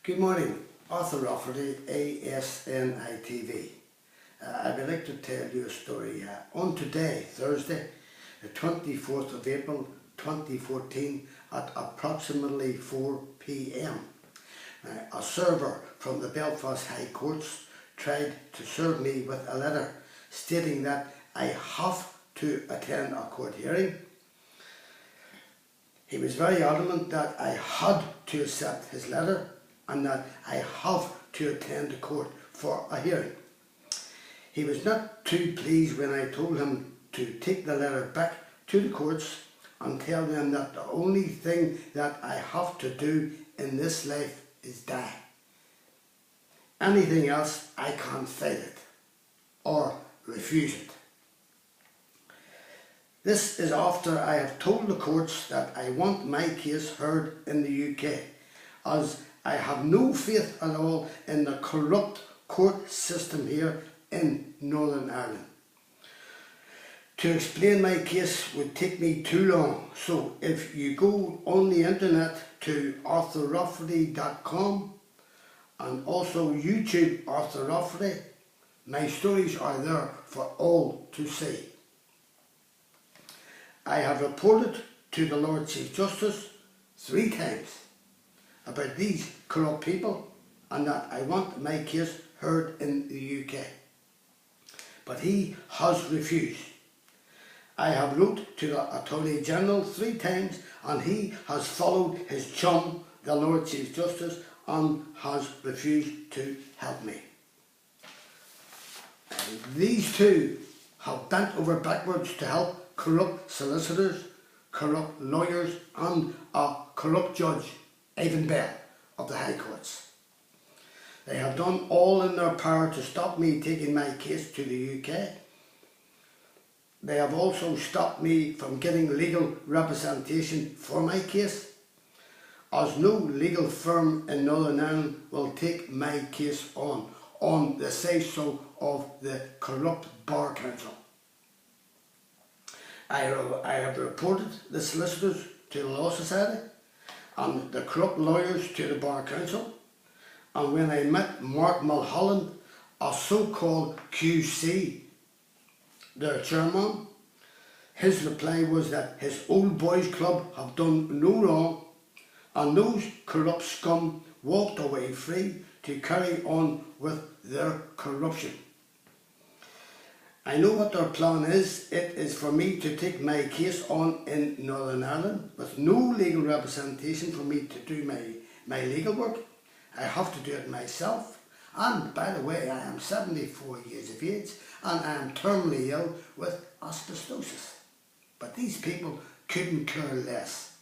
Good morning, Arthur Rafferty, ASNITV. I would like to tell you a story. On today, Thursday, the 24th of April 2014, at approximately 4 p.m, a server from the Belfast High Courts tried to serve me with a letter stating that I have to attend a court hearing. He was very adamant that I had to accept his letter and that I have to attend the court for a hearing. He was not too pleased when I told him to take the letter back to the courts and tell them that the only thing that I have to do in this life is die. Anything else, I can't fight it or refuse it. This is after I have told the courts that I want my case heard in the UK, as I have no faith at all in the corrupt court system here in Northern Ireland. To explain my case would take me too long, so if you go on the internet to arthurrafferty.com and also YouTube Arthur Rafferty, my stories are there for all to see. I have reported to the Lord Chief Justice 3 times about these corrupt people and that I want my case heard in the UK. But he has refused. I have wrote to the Attorney General 3 times and he has followed his chum, the Lord Chief Justice, and has refused to help me. And these two have bent over backwards to help corrupt solicitors, corrupt lawyers and a corrupt judge, Ivan Bell of the High Courts. They have done all in their power to stop me taking my case to the UK. They have also stopped me from getting legal representation for my case, as no legal firm in Northern Ireland will take my case on the say-so of the corrupt Bar Council. I have reported the solicitors to the Law Society and the corrupt lawyers to the Bar Council, and when I met Mark Mulholland, a so-called QC, their chairman, his reply was that his old boys club have done no wrong and those corrupt scum walked away free to carry on with their corruption. I know what their plan is. It is for me to take my case on in Northern Ireland with no legal representation for me to do my legal work. I have to do it myself. And by the way, I am 74 years of age and I am terminally ill with asbestosis. But these people couldn't care less.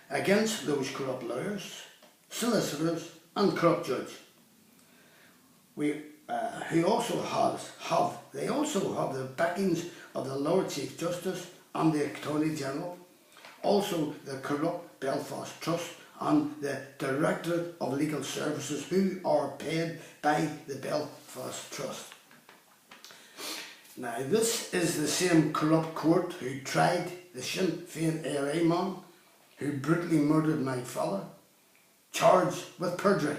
Against those corrupt lawyers, solicitors and corrupt judge, they also have the backings of the Lord Chief Justice and the Attorney General, also the corrupt Belfast Trust and the Directorate of Legal Services, who are paid by the Belfast Trust. Now, this is the same corrupt court who tried the Sinn Féin ARA man who brutally murdered my father, charged with perjury.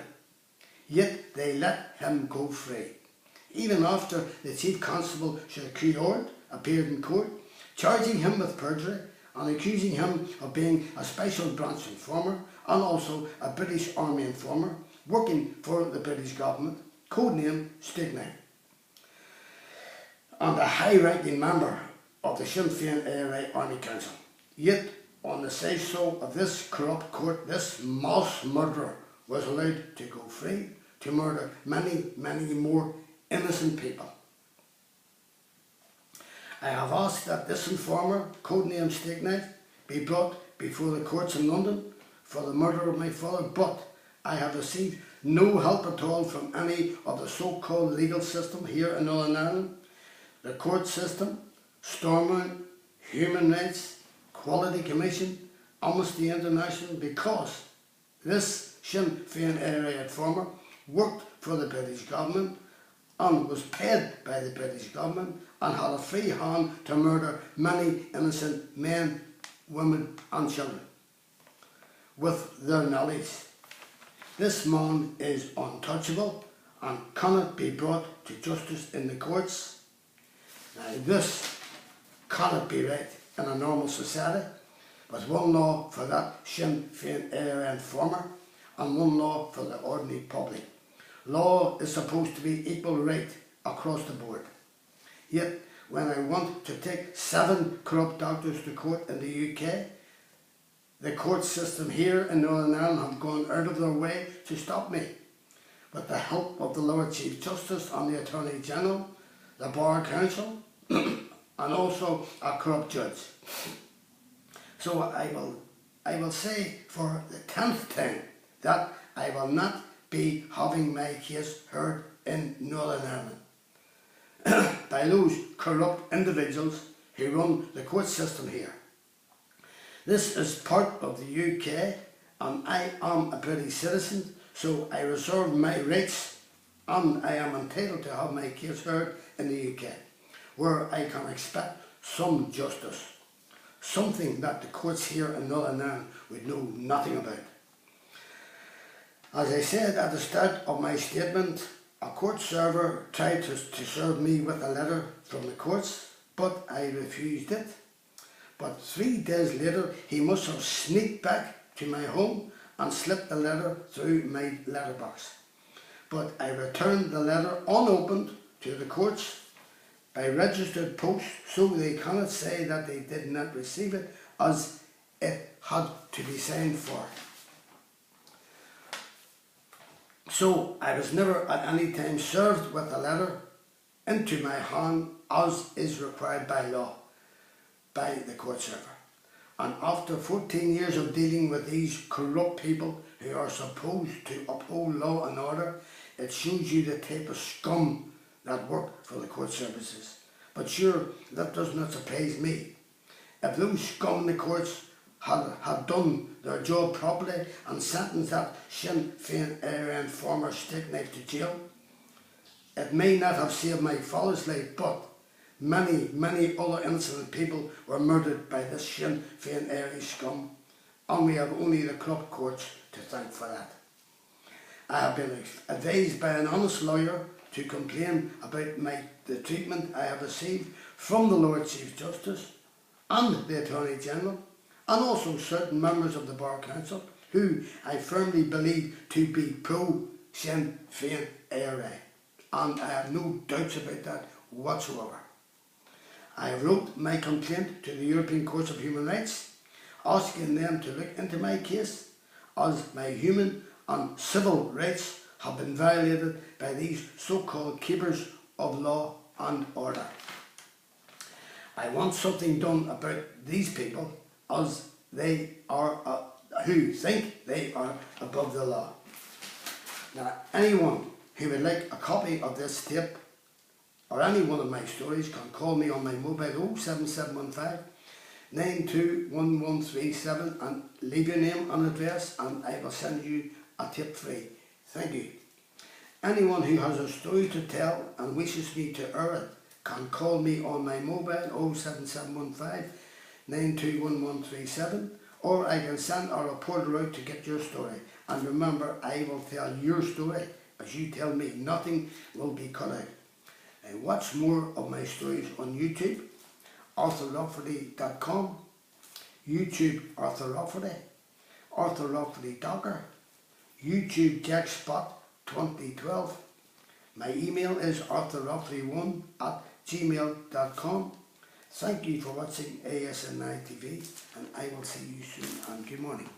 Yet they let him go free, even after the Chief Constable Shakir Ord appeared in court, charging him with perjury and accusing him of being a Special Branch informer and also a British Army informer working for the British government, codename Stigney, and a high-ranking member of the Sinn Féin ARA Army Council. Yet, on the say-so of this corrupt court, this mass murderer was allowed to go free to murder many, many more innocent people. I have asked that this informer, codename Stigney, be brought before the courts in London for the murder of my father, but I have received no help at all from any of the so-called legal system here in Northern Ireland, the court system, Stormont, Human Rights, Quality Commission, Amnesty International, because this Sinn Féin ARA informer worked for the British government and was paid by the British government and had a free hand to murder many innocent men, women and children with their knowledge. This man is untouchable and cannot be brought to justice in the courts. Now this cannot be right in a normal society, with one law for that Sinn Féin era informer and one law for the ordinary public. Law is supposed to be equal right across the board. Yet when I want to take 7 corrupt doctors to court in the UK, the court system here in Northern Ireland have gone out of their way to stop me. With the help of the Lord Chief Justice and the Attorney General, the Bar Council, and also a corrupt judge. So I will say for the 10th time that I will not be having my case heard in Northern Ireland by those corrupt individuals who run the court system here. This is part of the UK and I am a British citizen, so I reserve my rights and I am entitled to have my case heard in the UK, where I can expect some justice, something that the courts here in Northern Ireland would know nothing about. As I said at the start of my statement, a court server tried to serve me with a letter from the courts, but I refused it. But 3 days later, he must have sneaked back to my home and slipped the letter through my letterbox. But I returned the letter unopened to the courts by registered post, so they cannot say that they did not receive it, as it had to be signed for. So I was never at any time served with a letter into my hand as is required by law by the court server. And after 14 years of dealing with these corrupt people who are supposed to uphold law and order, it shows you the type of scum that work for the court services. But sure, that does not surprise me. If those scum in the courts had done their job properly and sentenced that Sinn Féin era informer stick knife to jail, it may not have saved my father's life, but many other innocent people were murdered by this Sinn Féin era scum, and we have only the corrupt courts to thank for that. I have been advised by an honest lawyer to complain about the treatment I have received from the Lord Chief Justice and the Attorney General, and also certain members of the Bar Council, who I firmly believe to be pro-Sinn Féin era, and I have no doubts about that whatsoever. I wrote my complaint to the European Court of Human Rights, asking them to look into my case, as my human and civil rights have been violated by these so-called keepers of law and order. I want something done about these people, as they are who think they are above the law. Now, anyone who would like a copy of this tape or any one of my stories can call me on my mobile 07715 921137 and leave your name and address, and I will send you a tape free. Thank you. Anyone who has a story to tell and wishes me to air it can call me on my mobile 07715 921137, or I can send a reporter out to get your story. And remember, I will tell your story as you tell me. Nothing will be cut out. And watch more of my stories on YouTube, ArthurRafferty.com, YouTube Arthur Rafferty, Arthur Rafferty Docker, YouTube Jackspot 2012. My email is arthurrafferty1@gmail.com. Thank you for watching ASNI TV, and I will see you soon, and good morning.